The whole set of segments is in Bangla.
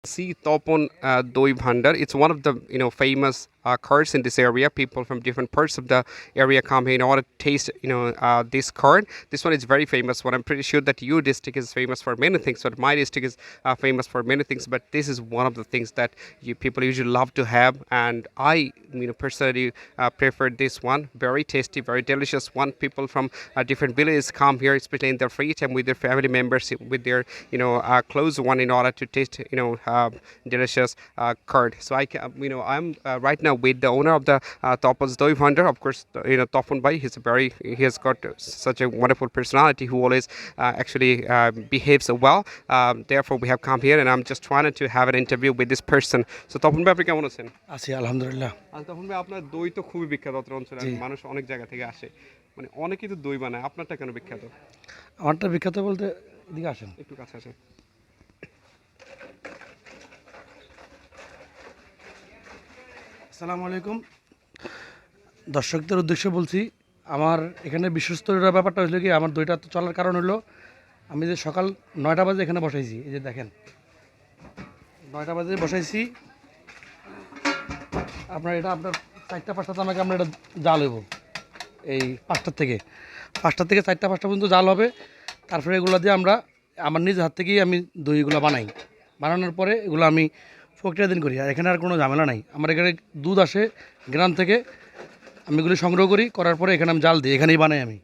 See Topon Doi Bhandar. It's one of the famous curds in this area. People from different parts of the area come here in order to taste this curd. This one is very famous one. I'm pretty sure that your district is famous for many things, but my district is famous for many things. But this is one of the things that people usually love to have, and I personally prefer this one. Very tasty, very delicious one. People from different villages come here, especially in their free time with their family members, with their close one in order to taste delicious curd. So I'm right now with the owner of the Topaz Doi Bhandar. Of course, Topon Bhai. He has got such a wonderful personality who always actually behaves well. Therefore, we have come here, and I'm just trying to have an interview with this person. So Topon Bhai, আপনি কেমন আছেন? আছি আলহামদুলিল্লাহ। তপন ভাই, আপনার দই তো খুবই বিখ্যাত অত্র অঞ্চলে, জি। মানুষ অনেক জায়গা থেকে আসে, মানে অনেকেই তো দই বানায়, আপনারটা কেন বিখ্যাত? আমারটা বিখ্যাত বলতে এদিকে আসেন। একটু কাছে আসেন। আসসালামু আলাইকুম। দর্শকদের উদ্দেশ্যে বলছি, আমার এখানে বিশ্বস্ততার ব্যাপারটা হলো কি, আমার দইটা তো চলার কারণ হলো আমি যে সকাল ৯টা বাজে এখানে বসাইছি। এই যে দেখেন, ৯টা বাজে বসাইছি। আপনার ৪টা ৫টাতে আমাকে আমরা এটা জাল হইব। এই ৫টার থেকে ৪টা ৫টা পর্যন্ত জাল হবে। তারপরে এগুলো দিয়ে আমার নিজ হাত থেকেই আমি দইগুলো বানাই। বানানোর পরে এগুলো আমি প্রক্রিয়াধীন করি। আর এখানে আর কোনো ঝামেলা নাই। আমার এখানে দুধ আসে গ্রাম থেকে, আমি এগুলি সংগ্রহ করার পরে এখানে আমি জাল দিই, এখানেই বানাই আমি।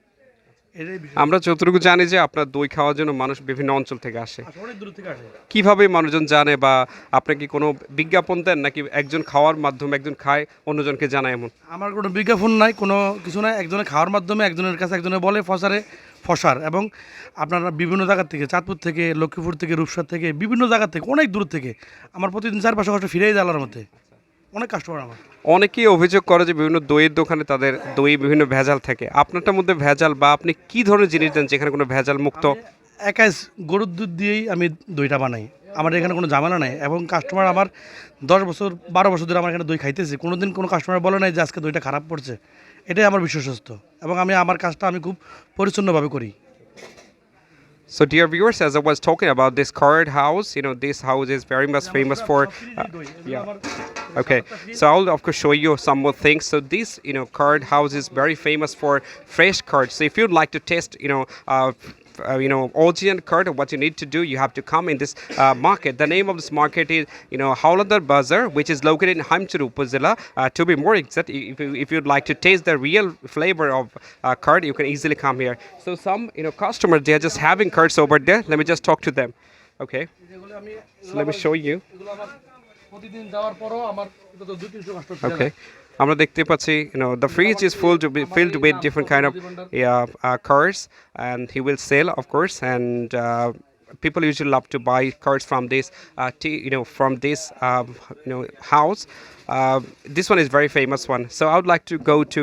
এটাই বিষয়। আমরা যতটুকু জানি যে আপনার দই খাওয়ার জন্য মানুষ বিভিন্ন অঞ্চল থেকে আসে। অনেক দূর থেকে আসে। কিভাবে মানুষজন জানে, বা আপনি কি কোনো বিজ্ঞাপন দেন, নাকি একজন খাওয়ার মাধ্যমে একজন খায় অন্যজনকে জানায় এমন? আমার কোনো বিজ্ঞাপন নাই, কোনো কিছু নাই। একজনে খাওয়ার মাধ্যমে একজনের কাছে একজনে বলে ফসার। এবং আপনারা বিভিন্ন জায়গার থেকে, চাঁদপুর থেকে, লক্ষ্মীপুর থেকে, রূপসা থেকে, বিভিন্ন জায়গা থেকে, অনেক দূর থেকে আমার প্রতিদিন ৪-৫ কষ্ট ফিরেই যাওয়ার মধ্যে অনেক কাস্টমার আমার। অনেকেই অভিযোগ করে যে বিভিন্ন দইয়ের দোকানে তাদের দই বিভিন্ন ভেজাল থাকে। আপনারটার মধ্যে ভেজাল, বা আপনি কি ধরনের জিনিস দেন যেখানে কোনো ভেজাল মুক্ত? একাই গরুর দুধ দিয়েই আমি দইটা বানাই। আমার এখানে কোনো ঝামেলা নাই। এবং কাস্টমার আমার ১০ বছর ১২ বছর ধরে আমার এখানে দই খাইতেছে। কোনো দিন কোনো কাস্টমার বলে নাই যে আজকে দইটা খারাপ পড়ছে। এটাই আমার বিশ্বস্ত। এবং আমার কাজটা আমি খুব পরিচ্ছন্নভাবে করি। So, dear viewers, as I was talking about this curd house, this house is very much famous for. Yeah. Okay. So I'll of course show you some more things. So this, curd house is very famous for fresh curd. So if you'd like to taste, original curd, what you need to do, you have to come in this market. The name of this market is, Hauladar Bazaar, which is located in Haimchur Upazila. To be more exact, if you'd like to taste the real flavor of curd, you can easily come here. So some, customers, they are just having curds over there. Let me just talk to them. Okay. So let me show you. Okay. আমরা দেখতে পাচ্ছি, the fridge is filled with different kind of cars, and he will sell, of course, and people usually love to buy cars from this house. This one is very famous one. So I would like to go to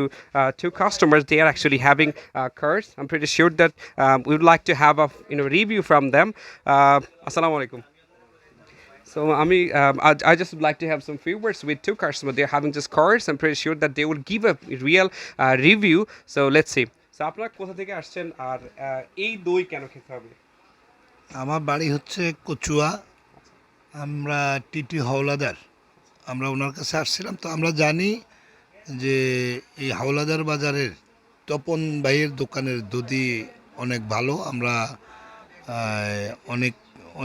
two customers. They are actually having cars. I'm pretty sure that we would like to have a review from them. Assalamu alaikum. So I just would like to have some few words with two customers. They're having just cars. I'm pretty sure that they will give a real review. So let's see. So আপনারা কোথা থেকে আসছেন, আর এই দই কেন খেতে হবে? আমার বাড়ি হচ্ছে কচুয়া। আমরা টিটি হাওলাদার, আমরা ওনার কাছে আসছিলাম। তো আমরা জানি যে এই হাওলাদার বাজারের তপন ভাইয়ের দোকানের দুধই অনেক ভালো। আমরা অনেক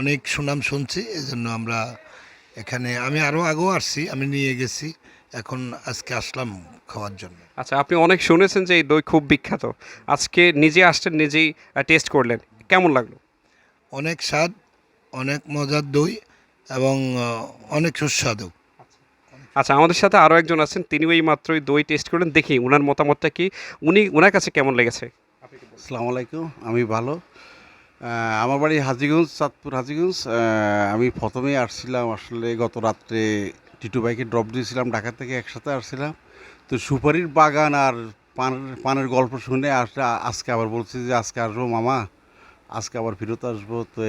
অনেক সুনাম শুনছি, এজন্য আমরা এখানে, আমি আরও আগেও আসছি, আমি নিয়ে গেছি, এখন আজকে আসলাম খাওয়ার জন্য। আচ্ছা, আপনি অনেক শুনেছেন যে এই দই খুব বিখ্যাত, আজকে নিজে আসছেন, নিজেই টেস্ট করলেন, কেমন লাগলো? অনেক স্বাদ, অনেক মজার দই, এবং অনেক সুস্বাদু। আচ্ছা, আমাদের সাথে আরও একজন আছেন, তিনিও এই মাত্রই দই টেস্ট করলেন। দেখি ওনার মতামতটা কি, ওনার কাছে কেমন লেগেছে। আসসালামু আলাইকুম, আমি ভালো। আমার বাড়ি হাজীগঞ্জ, চাঁদপুর হাজীগঞ্জ। আমি প্রথমেই আসছিলাম আসলে গত রাত্রে টিটু ভাইকে ড্রপ দিয়েছিলাম, ঢাকা থেকে একসাথে আসছিলাম। তো সুপারির বাগান আর পানের গল্প শুনে আজকে আবার বলছি যে আজকে আসবো মামা, আজকে আবার ফেরত আসবো। তো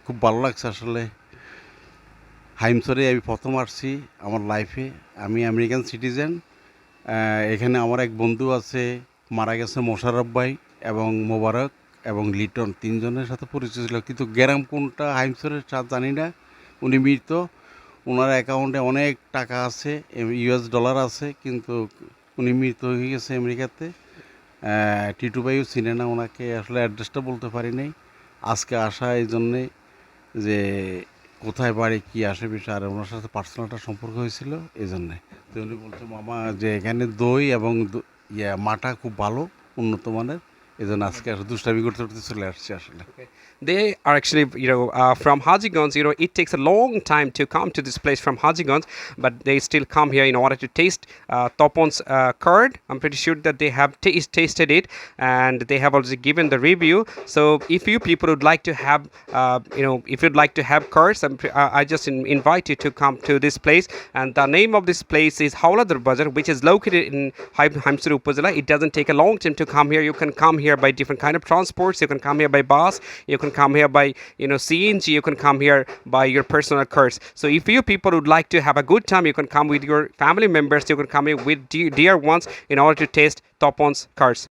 খুব ভালো লাগছে আসলে। হাইমচরে আমি প্রথম আসছি আমার লাইফে। আমি আমেরিকান সিটিজেন। এখানে আমার এক বন্ধু আছে, মারা গেছে, মোশাররফ ভাই এবং মোবারক এবং লিটন, তিনজনের সাথে পরিচয় ছিল, কিন্তু গ্রাম কোনটা হাইমচরের জানি না। উনি মৃত। ওনার অ্যাকাউন্টে অনেক টাকা আছে, ইউএস ডলার আছে, কিন্তু উনি মৃত হয়ে গেছে আমেরিকাতে। টিটু ভাইও চিনে না ওনাকে, আসলে অ্যাড্রেসটা বলতে পারি নাই। আজকে আসা এই জন্যে যে কোথায় বাড়ি, কী আসে বিষয়, আর ওনার সাথে পার্সোনাল একটা সম্পর্ক হয়েছিল এই জন্যে। তো উনি বলছে মামা যে এখানে দই এবং মাটা খুব ভালো, উন্নত মানের, এই জন্য আজকে আসলে দুষ্টামি করতে করতে চলে আসছে আসলে। They are actually, from Hajiganj. It takes a long time to come to this place from Hajiganj, but they still come here in order to taste Topon's curd. I'm pretty sure that they have tasted it, and they have also given the review. So, if you people would like to have, if you'd like to have curds, I just invite you to come to this place. And the name of this place is Hauladar Bazar, which is located in Haimsur Upazila. It doesn't take a long time to come here. You can come here by different kind of transports. You can come here by bus. You can come here by CNG. You can come here by your personal cars. So if you people would like to have a good time, you can come with your family members. You can come here with dear ones in order to taste Topon's cars.